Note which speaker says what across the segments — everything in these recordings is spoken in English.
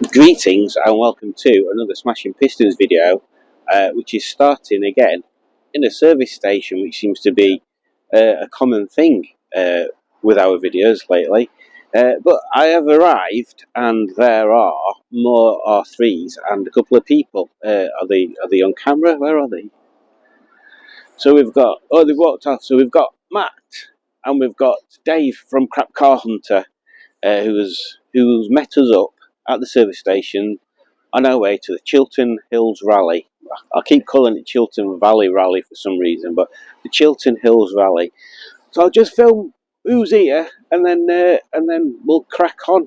Speaker 1: Greetings and welcome to another Smashing Pistons video, which is starting again in a service station, which seems to be a common thing with our videos lately. But I have arrived and there are more R3s and a couple of people. Are they on camera? Where are they? So we've got, oh, they've walked off. So we've got Matt and we've got Dave from Crap Car Hunter, who's met us up at the service station on our way to the Chiltern Hills Rally. I keep calling it Chiltern Valley Rally for some reason, but the Chiltern Hills Rally. So I'll just film who's here, and then we'll crack on.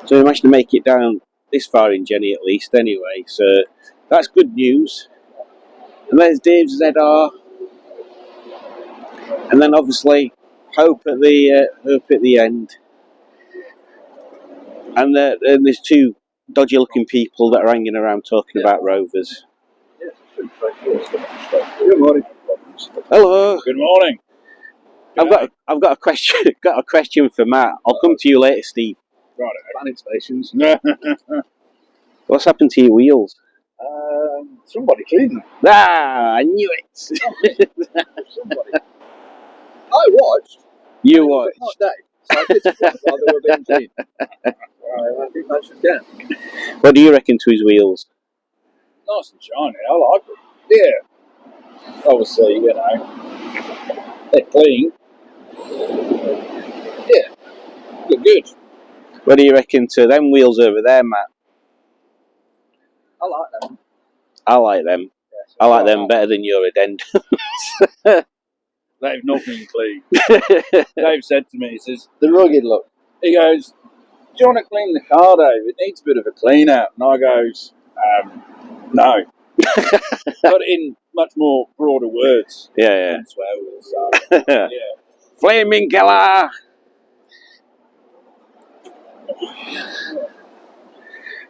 Speaker 1: So we managed to make it down this far in Jenny at least, anyway. So that's good news. And there's Dave's ZR, and then obviously Hope at the end. And there's two dodgy-looking people that are hanging around talking about Rovers.
Speaker 2: Good morning.
Speaker 1: Hello.
Speaker 2: Good morning.
Speaker 1: I've got a question. Got a question for Matt. I'll come to you later, Steve.
Speaker 2: Right, planning stations.
Speaker 1: What's happened to your wheels?
Speaker 2: Somebody cleaned them.
Speaker 1: Ah, I knew it.
Speaker 2: Somebody. I watched.
Speaker 1: You watched.
Speaker 2: Hot day, so I did some while they were being cleaned. I think that's again.
Speaker 1: What do you reckon to his wheels?
Speaker 2: Nice and shiny. I like them. Yeah. Obviously, you know, they're clean. Yeah. Look good.
Speaker 1: What do you reckon to them wheels over there, Matt?
Speaker 2: I like them.
Speaker 1: I like them.
Speaker 2: Yes,
Speaker 1: I like them better than your addendums.
Speaker 2: They've not been clean. Dave said to me, he says, the rugged look. He goes, do you want to clean the car, Dave? It needs a bit of a clean out. And I goes, no. But in much more broader words.
Speaker 1: Yeah.
Speaker 2: Swear words, so, yeah.
Speaker 1: Flaming killer!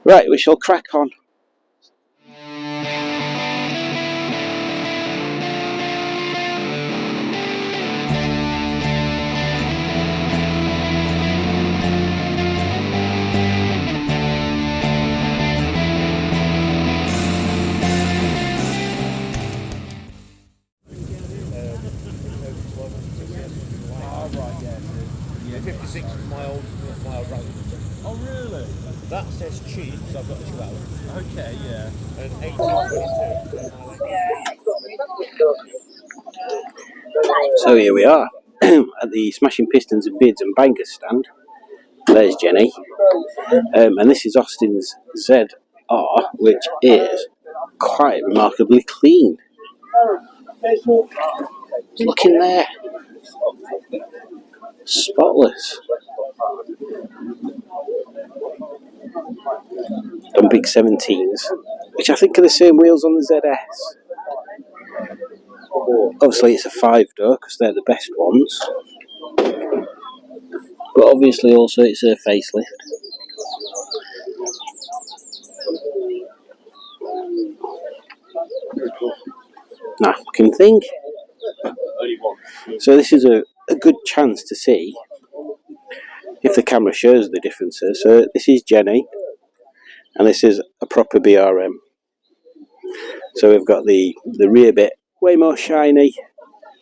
Speaker 1: Right, we shall crack on.
Speaker 3: Yeah, 56 is my old road.
Speaker 4: Oh really?
Speaker 3: That says cheap because I've got a Chihuahua.
Speaker 4: Okay, yeah.
Speaker 3: And 1822.
Speaker 1: So here we are at the Smashing Pistons and Beards and Bangers stand. There's Jenny, and this is Austin's ZR, which is quite remarkably clean. Look in there, spotless. Done big 17s, which I think are the same wheels on the ZS. Obviously it's a 5-door because they're the best ones, but obviously also it's a facelift. Nice looking thing. So this is a good chance to see if the camera shows the differences. So this is Jenny and this is a proper BRM. So we've got the rear bit way more shiny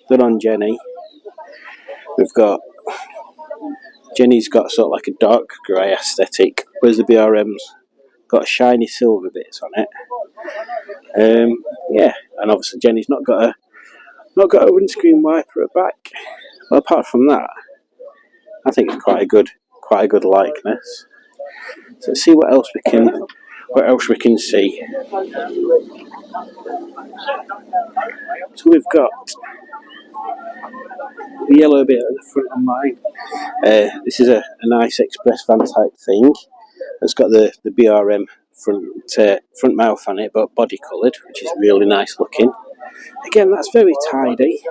Speaker 1: than on Jenny. We've got Jenny's got sort of like a dark grey aesthetic, whereas the BRM's got shiny silver bits on it. Yeah, and obviously Jenny's not got a windscreen wiper at back. Well, apart from that, I think it's quite a good likeness. So let's see what else we can see. So we've got the yellow bit at the front of mine. This is a nice express van type thing. It's got the BRM front mouth on it, but body coloured, which is really nice looking. Again, that's very tidy.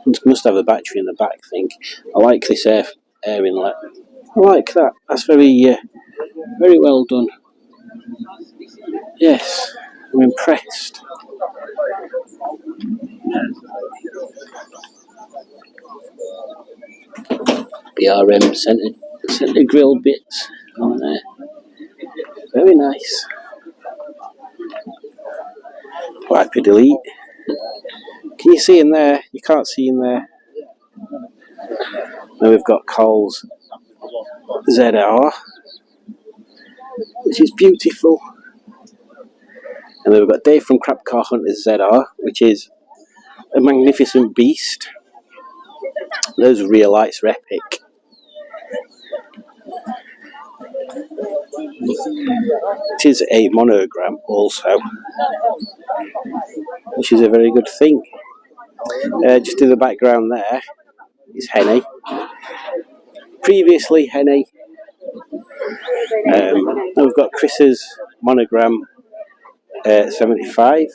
Speaker 1: It must have a battery in the back, I think. I like this air inlet. I like that. That's very well done. Yes, I'm impressed. the RM centre grill bits on there. Very nice. Wipe delete. Can you see in there? You can't see in there. Now we've got Cole's ZR, which is beautiful. And then we've got Dave from Crap Car Hunters ZR, which is a magnificent beast. Those rear lights are epic. It is a monogram also, which is a very good thing. Just in the background there is Henny. Previously Henny. We've got Chris's monogram 75.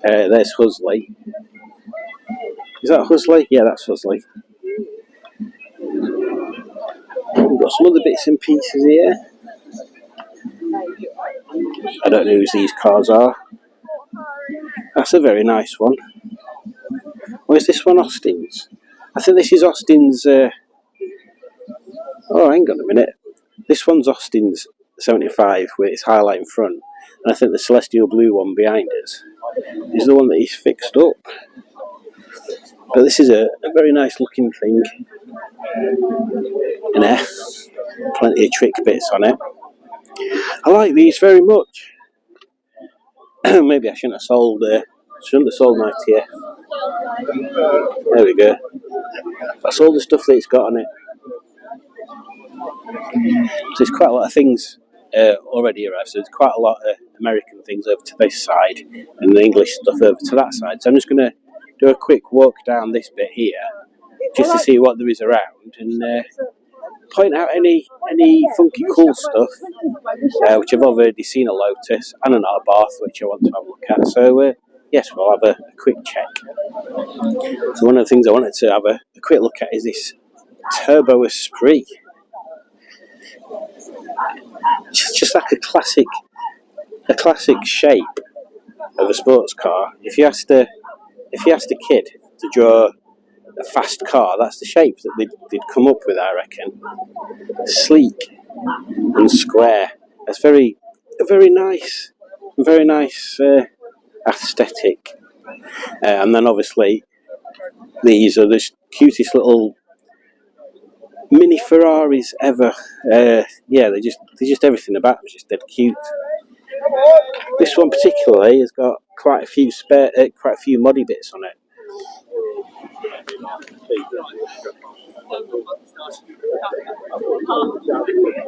Speaker 1: There's Husley. Is that Husley? Yeah, that's Husley. We've got some other bits and pieces here. I don't know whose these cars are. That's a very nice one. Or is this one Austin's? I think this is Austin's. Oh, hang on a minute. This one's Austin's 75 with its highlight in front. And I think the celestial blue one behind us is the one that he's fixed up. But this is a very nice looking thing. An F. Plenty of trick bits on it. I like these very much. Maybe I shouldn't have sold my TF. There we go. That's all the stuff that it's got on it. So there's quite a lot of things already arrived. So there's quite a lot of American things over to this side and the English stuff over to that side. So I'm just going to do a quick walk down this bit here just to see what there is around and point out any funky cool stuff, which I've already seen a Lotus and an Abarth, which I want to have a look at. So yes, we'll have a quick check. So one of the things I wanted to have a quick look at is this Turbo Esprit. Just like a classic shape of a sports car. If you asked a kid to draw a fast car, that's the shape that they'd come up with, I reckon. Sleek and square. It's a very nice aesthetic. And then obviously these are the cutest little mini Ferraris ever. Yeah, they're just everything about them is just dead cute. This one particularly has got quite a few moddy bits on it.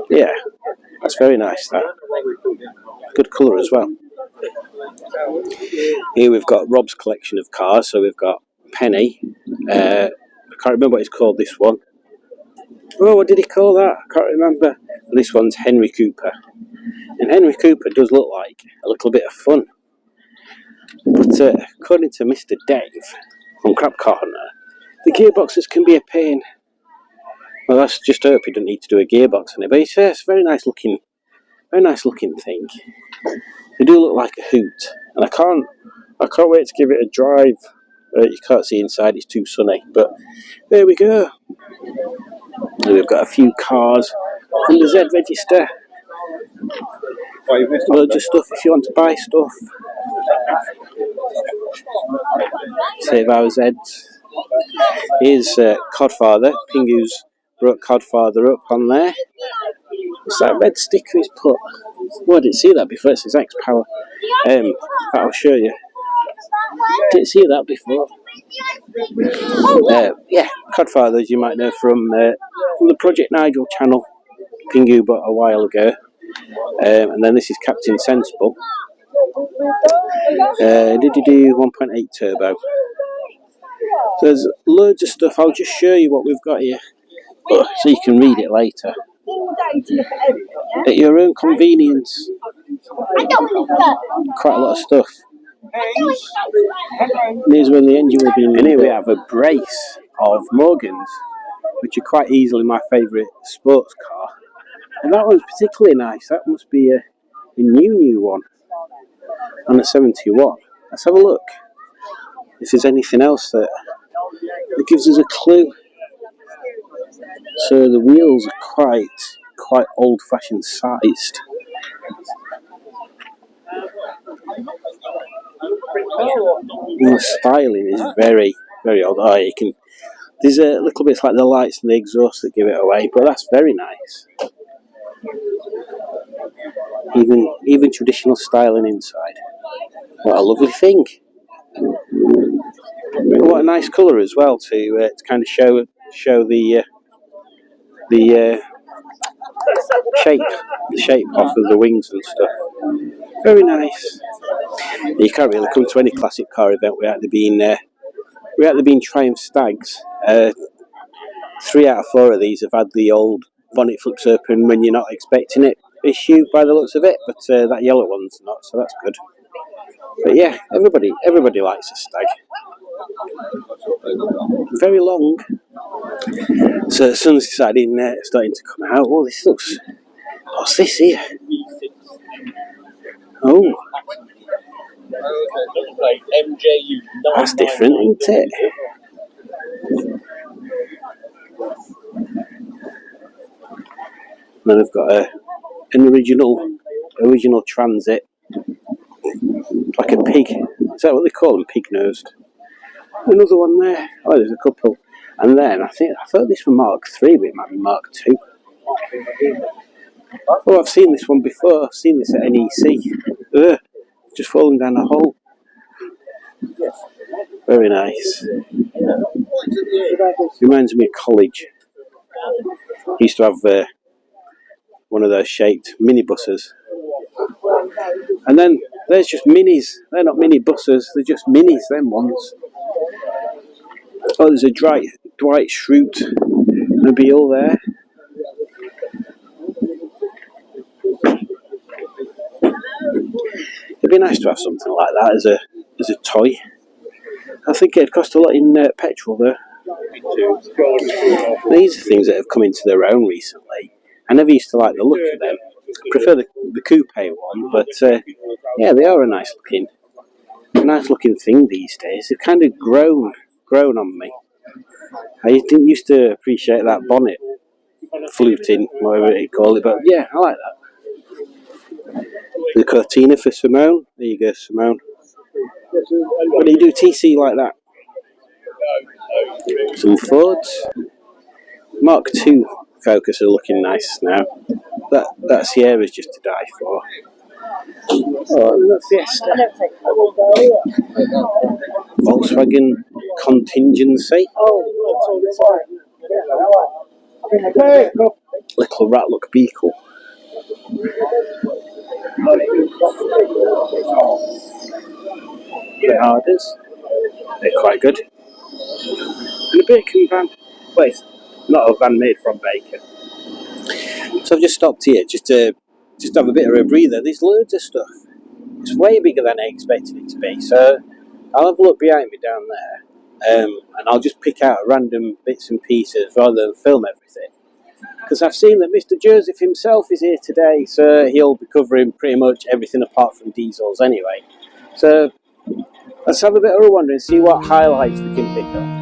Speaker 1: Yeah, that's very nice. That good colour as well. Here we've got Rob's collection of cars. So we've got Penny. I can't remember what it's called. This one. Oh, what did he call that? I can't remember. This one's Henry Cooper. And Henry Cooper does look like a little bit of fun. But according to Mr. Dave from Crap Car Hunter, the gearboxes can be a pain. Well, let's just hope he doesn't need to do a gearbox on it. But it's a very nice looking thing. They do look like a hoot. And I can't wait to give it a drive. You can't see inside, it's too sunny. But there we go. And we've got a few cars on the Z register. Loads of stuff if you want to buy stuff. Save our Zs. Here's Codfather. Pingu's brought Codfather up on there. What's that red sticker he's put? Oh, I didn't see that before. It says X-Power. I'll show you. Didn't see that before. Yeah, Codfather, as you might know from the Project Nigel channel. Pingu bought a while ago. And then this is Captain Sensible. 1.8 turbo. So there's loads of stuff. I'll just show you what we've got here, so you can read it later at your own convenience. Quite a lot of stuff. Here's when the engine will be in. And here we have a brace of Morgans, which are quite easily my favourite sports car. And that one's particularly nice. That must be a new one on a 71. Let's have a look if there's anything else that gives us a clue. So the wheels are quite old-fashioned sized. And the styling is very, very old. Oh, you can. There's a little bit like the lights and the exhaust that give it away, but that's very nice. Even traditional styling inside. What a lovely thing! What a nice colour as well to kind of show the shape off of the wings and stuff. Very nice. You can't really come to any classic car event without there being Triumph Stags. 3 out of 4 of these have had the old bonnet flips open when you're not expecting it issue by the looks of it, but that yellow one's not, so that's good. But yeah, everybody likes a Stag. Very long. So the sun's starting to come out. Oh, this looks. What's this here? Oh, that's different, isn't it? Then I've got an original Transit, like a pig. Is that what they call them? Pig-nosed. Another one there. Oh, there's a couple. And then I thought this was Mark 3, but it might be Mark 2. Oh, I've seen this one before. I've seen this at NEC. Ugh, just falling down a hole. Very nice. Reminds me of college. I used to have one of those shaped minibuses. And then there's just minis. They're not minibuses, they're just minis, them ones. Oh, there's a Dwight Schrute mobile there. It'd be nice to have something like that as a toy. I think it'd cost a lot in petrol though. These are things that have come into their own recently. I never used to like the look of them. I prefer the coupe one, but yeah, they are a nice looking thing these days. They've kind of grown on me. I didn't used to appreciate that bonnet fluting, whatever you call it, but yeah, I like that. The Cortina for Simone. There you go, Simone. When you do TC like that. Some Fords. Mark II Focus are looking nice now. That Sierra's just to die for. Oh, that's Fiesta. Volkswagen Contingency. Little Ratlook Beagle. Bernardes. They're quite good. And a Bacon van. Well, it's not a van made from bacon. So I've just stopped here just to have a bit of a breather. There's loads of stuff. It's way bigger than I expected it to be. So I'll have a look behind me down there, and I'll just pick out random bits and pieces rather than film everything. Because I've seen that Mr. Joseph himself is here today, so he'll be covering pretty much everything apart from diesels anyway. So let's have a bit of a wander and see what highlights we can pick up.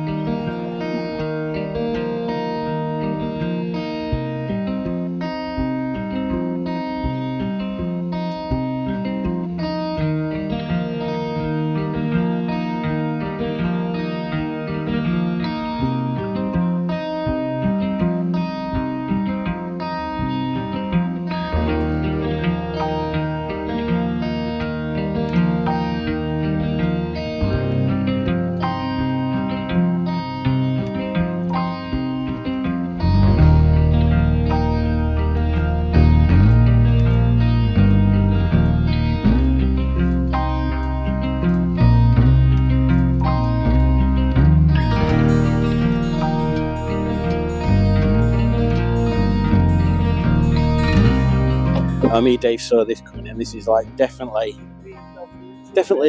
Speaker 1: Me, Dave saw this coming in. This is like definitely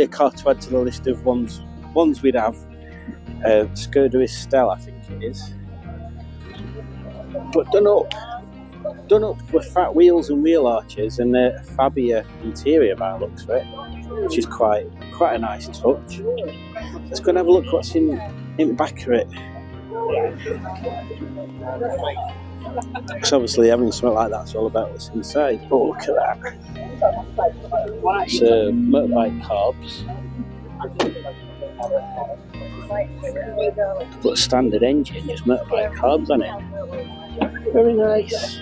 Speaker 1: a car to add to the list of ones we'd have. Skoda Estelle, I think it is, but done up with fat wheels and wheel arches and a Fabia interior by the looks of it, which is quite a nice touch. Let's go and have a look what's in the back of it. Because obviously having something like that's all about what's inside. Oh, look at that. It's motorbike carbs. Put a standard engine, just motorbike carbs on it. Very nice.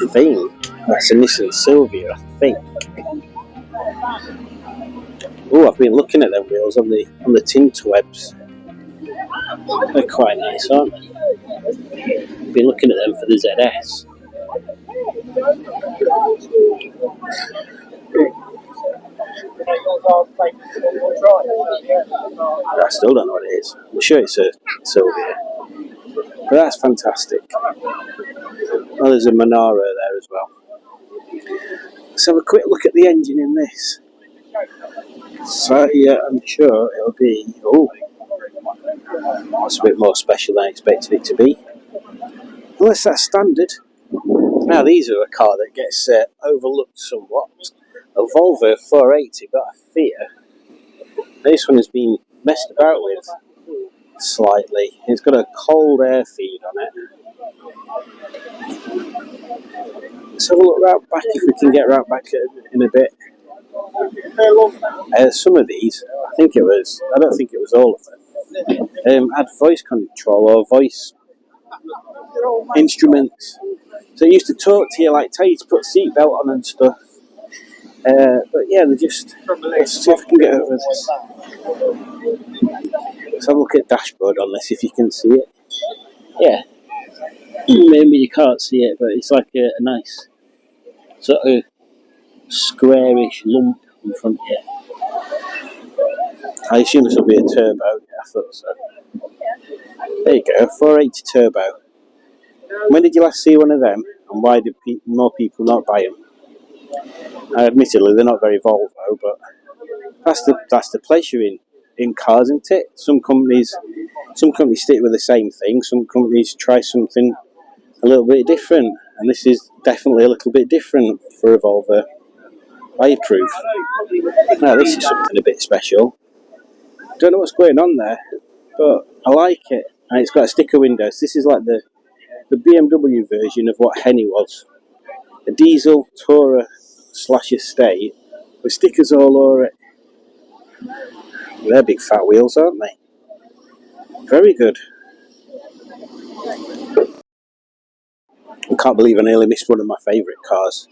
Speaker 1: I think that's a Nissan Silvia, I think. Oh, I've been looking at them wheels on the tinterwebs. They're quite nice, aren't they? I've been looking at them for the ZS. I still don't know what it is. I'm sure it's a Silvia. But that's fantastic. Oh, there's a Monaro there as well. Let's have a quick look at the engine in this. So yeah, I'm sure it'll be, oh, that's a bit more special than I expected it to be. Unless that's standard. Now these are a car that gets overlooked somewhat. A Volvo 480, got a Fiat. This one has been messed about with slightly. It's got a cold air feed on it. Let's have a look round back if we can get round back in a bit. Some of these, I don't think it was all of them, had voice control or voice instruments. So it used to talk to you, like tell you to put a seatbelt on and stuff. But yeah, let's see if we can get over this. Let's have a look at dashboard on this if you can see it. Yeah, maybe you can't see it, but it's like a nice sort of squarish lump in front here. I assume this will be a turbo. Yeah, I thought so. There you go, 480 turbo. When did you last see one of them, and why did more people not buy them? Admittedly, they're not very Volvo, but that's the pleasure in cars, isn't it? Some companies stick with the same thing. Some companies try something a little bit different, and this is definitely a little bit different for a Volvo. I approve. Now this is something a bit special. Don't know what's going on there, but I like it. And it's got a sticker window. So this is like the BMW version of what Henny was. A diesel Tourer / estate with stickers all over it. They're big fat wheels, aren't they? Very good. I can't believe I nearly missed one of my favourite cars.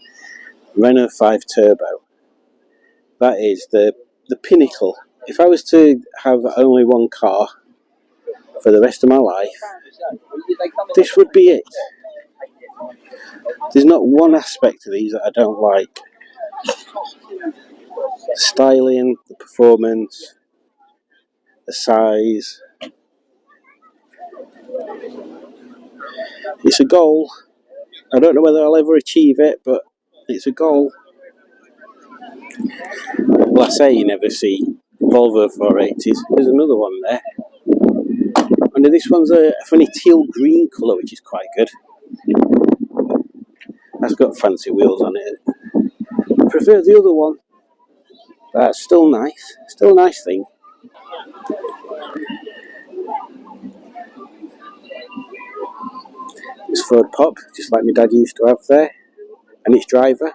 Speaker 1: Renault 5 Turbo. That is the pinnacle. If I was to have only one car for the rest of my life, this would be it. There's not one aspect of these that I don't like. The styling, the performance, the size. It's a goal. I don't know whether I'll ever achieve it, but it's a goal. Well, I say you never see Volvo 480s. There's another one there. And this one's a funny teal green colour, which is quite good. That's got fancy wheels on it. I prefer the other one. That's still nice. Still a nice thing. It's Ford Pop, just like my dad used to have there. And its driver.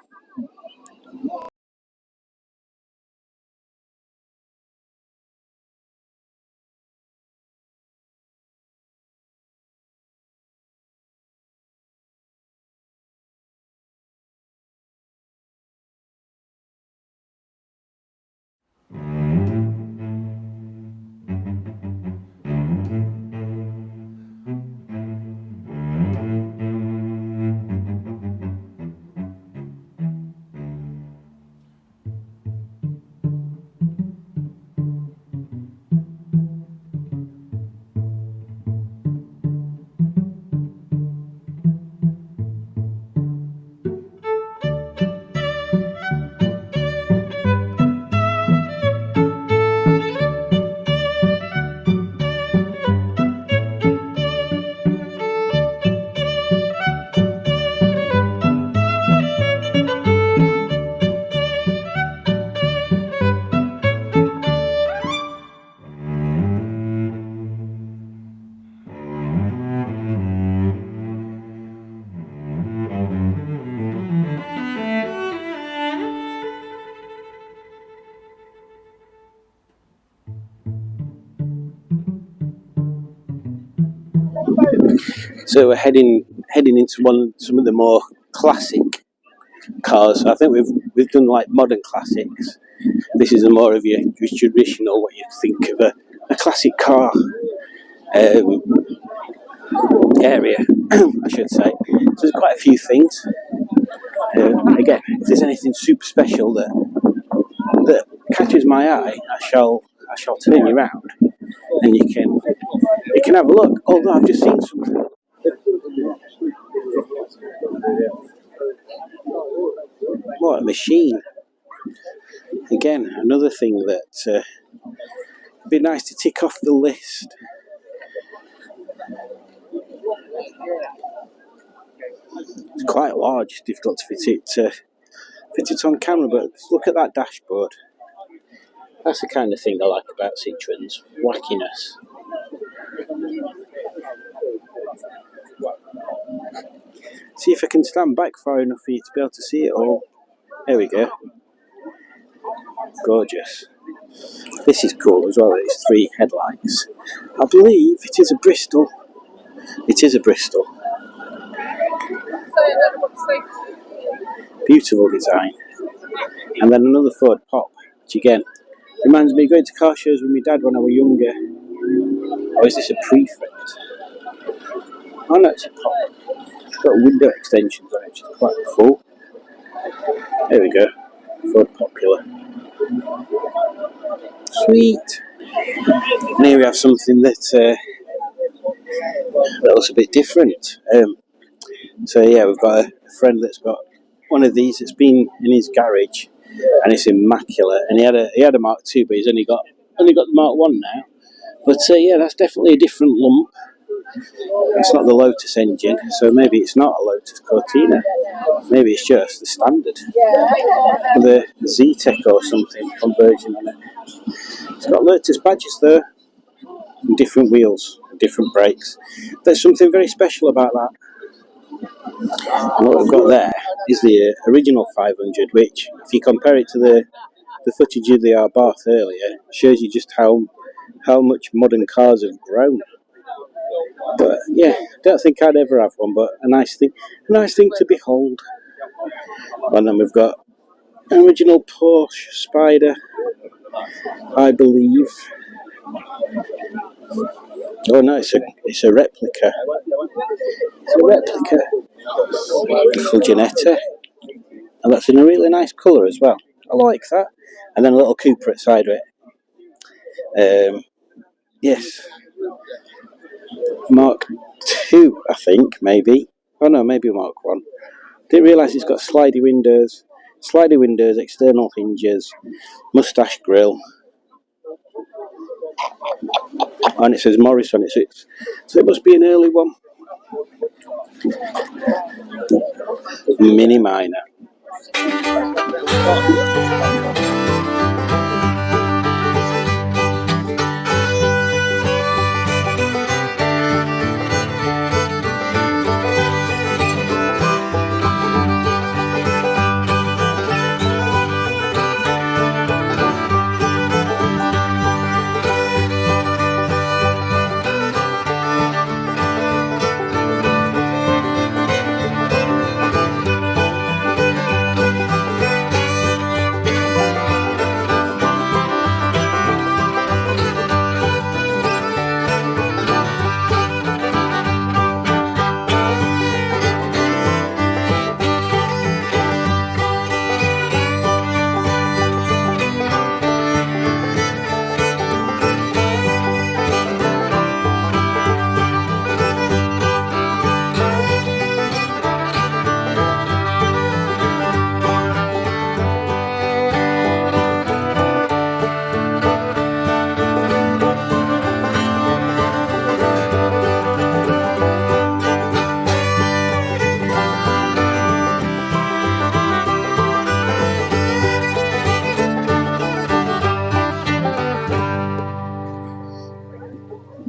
Speaker 1: So we're heading into some of the more classic cars. I think we've done like modern classics. This is a more of your traditional, what you'd think of a classic car area, I should say. So there's quite a few things. Again, if there's anything super special that catches my eye, I shall turn you round, and you can have a look. Although I've just seen something. What a machine! Again, another thing that would be nice to tick off the list. It's quite large, it's difficult to fit it on camera, but look at that dashboard. That's the kind of thing I like about Citroen's, wackiness. See if I can stand back far enough for you to be able to see it all. There we go. Gorgeous. This is cool as well, it's 3 headlights. I believe it is a Bristol. It is a Bristol. Beautiful design. And then another Ford Pop, which again reminds me of going to car shows with my dad when I was younger. Or is this a Prefect? Oh no, it's a Pop. It's got window extensions on it, which is quite cool. There we go. Ford Popular. Sweet. And here we have something that looks a bit different. So yeah, we've got a friend that's got one of these. It's been in his garage, and it's immaculate. And he had a Mark II, but he's only got the Mark 1 now. But yeah, that's definitely a different lump. It's not the Lotus engine, so maybe it's not a Lotus Cortina. Maybe it's just the standard, the Z-Tech or something conversion on it. It's got Lotus badges there, and different wheels, different brakes. There's something very special about that. And what we've got there is the original 500, which, if you compare it to the footage of the Abarth earlier, shows you just how much modern cars have grown. But yeah, don't think I'd ever have one, but a nice thing to behold. And then we've got an original Porsche Spider, I believe. Oh no, it's a replica. It's a replica. Fulginetta. And that's in a really nice colour as well. I like that. And then a little Cooper at side of it. Yes. Mark 2, I think, maybe. Oh no, maybe Mark 1. Didn't realise it's got slidey windows, external hinges, moustache grille. And it says Morris on it, so it must be an early one. Mini Minor.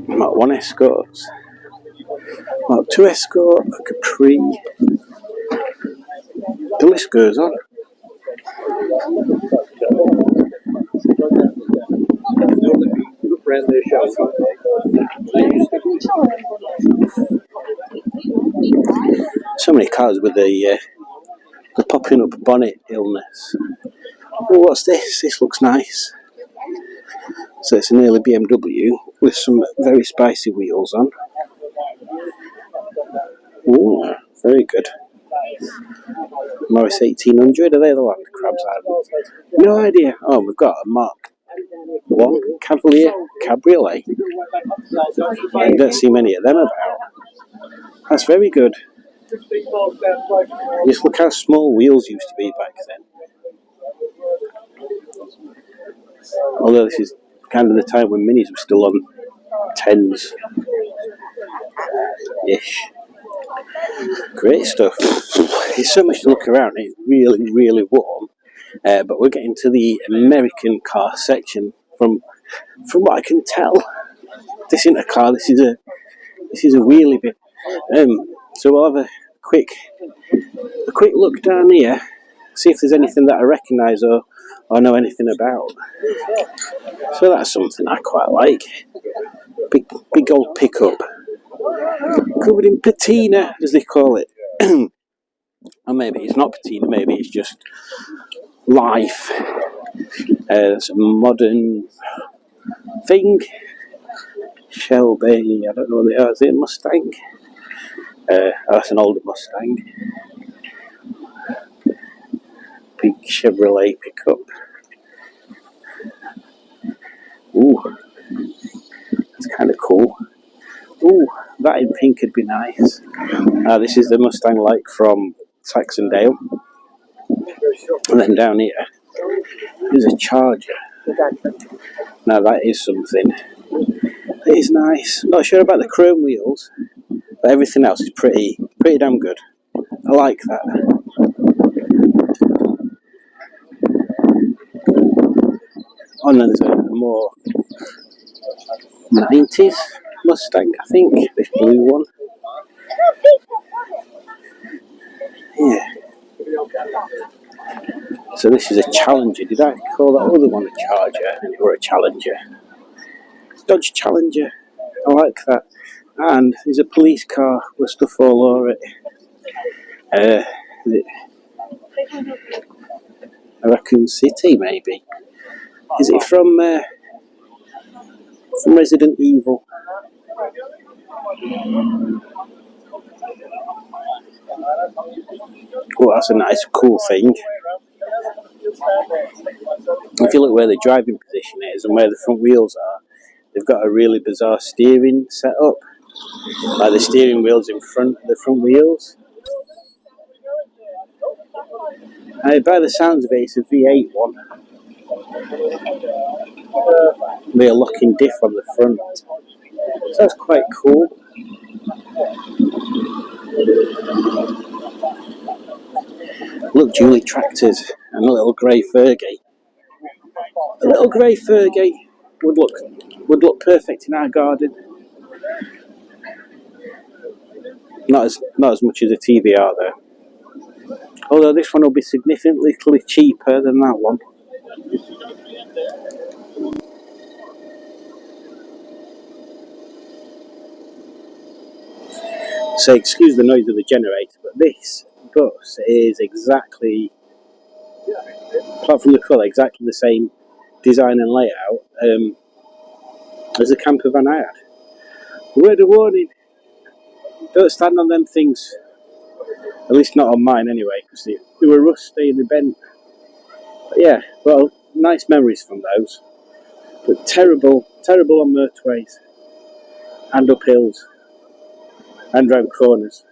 Speaker 1: Mark 1 Escorts, Mark 2 Escort, Capri. The list goes on. So many cars with the popping up bonnet illness. Oh, what's this? This looks nice. So it's an early BMW with some very spicy wheels on. Ooh, very good. Morris 1800, are they the land crabs? I have no idea. Oh, we've got a Mark 1 Cavalier Cabriolet. I don't see many of them about. That's very good. Just look how small wheels used to be back then. Although this is kind of the time when minis were still on 10s-ish. Great stuff. There's so much to look around. It's really, really warm. But we're getting to the American car section. From what I can tell, this isn't a car. This is a wheelie bit. So we'll have a quick look down here, see if there's anything that I recognise or know anything about. So that's something I quite like. Big old pickup, covered in patina, as they call it. Or maybe it's not patina, maybe it's just life. It's a modern thing. Shelby, I don't know what they are. Is it a Mustang? That's an older Mustang. Big Chevrolet pickup. Ooh, that's kind of cool. Ooh, that in pink would be nice. This is the Mustang like from Saxondale. And then down here is a Charger. Now that is something. It is nice. Not sure about the chrome wheels, but everything else is pretty damn good. I like that. And then there's a more 90s Mustang, I think, this blue one. Yeah. So this is a Challenger. Did I call that other one a Charger? Or a Challenger? Dodge Challenger. I like that. And there's a police car with stuff all over it. Is it a Raccoon City, maybe? Is it from Resident Evil? Oh, that's a nice, cool thing. If you look where the driving position is and where the front wheels are, they've got a really bizarre steering setup. Like the steering wheel's in front of the front wheels. And by the sounds of it, it's a V8 one. With a locking diff on the front. So that's quite cool. Look, Julie tractors and a little grey Fergie. A little grey Fergie would look perfect in our garden. Not as much as a TVR though. Although this one will be significantly cheaper than that one. So excuse the noise of the generator, but this bus is exactly, apart from the colour, exactly the same design and layout as the camper van I had. Word of warning, don't stand on them things. At least not on mine anyway, because they were rusty and they bent. But yeah, well, nice memories from those. But terrible on motorways and up hills and round corners.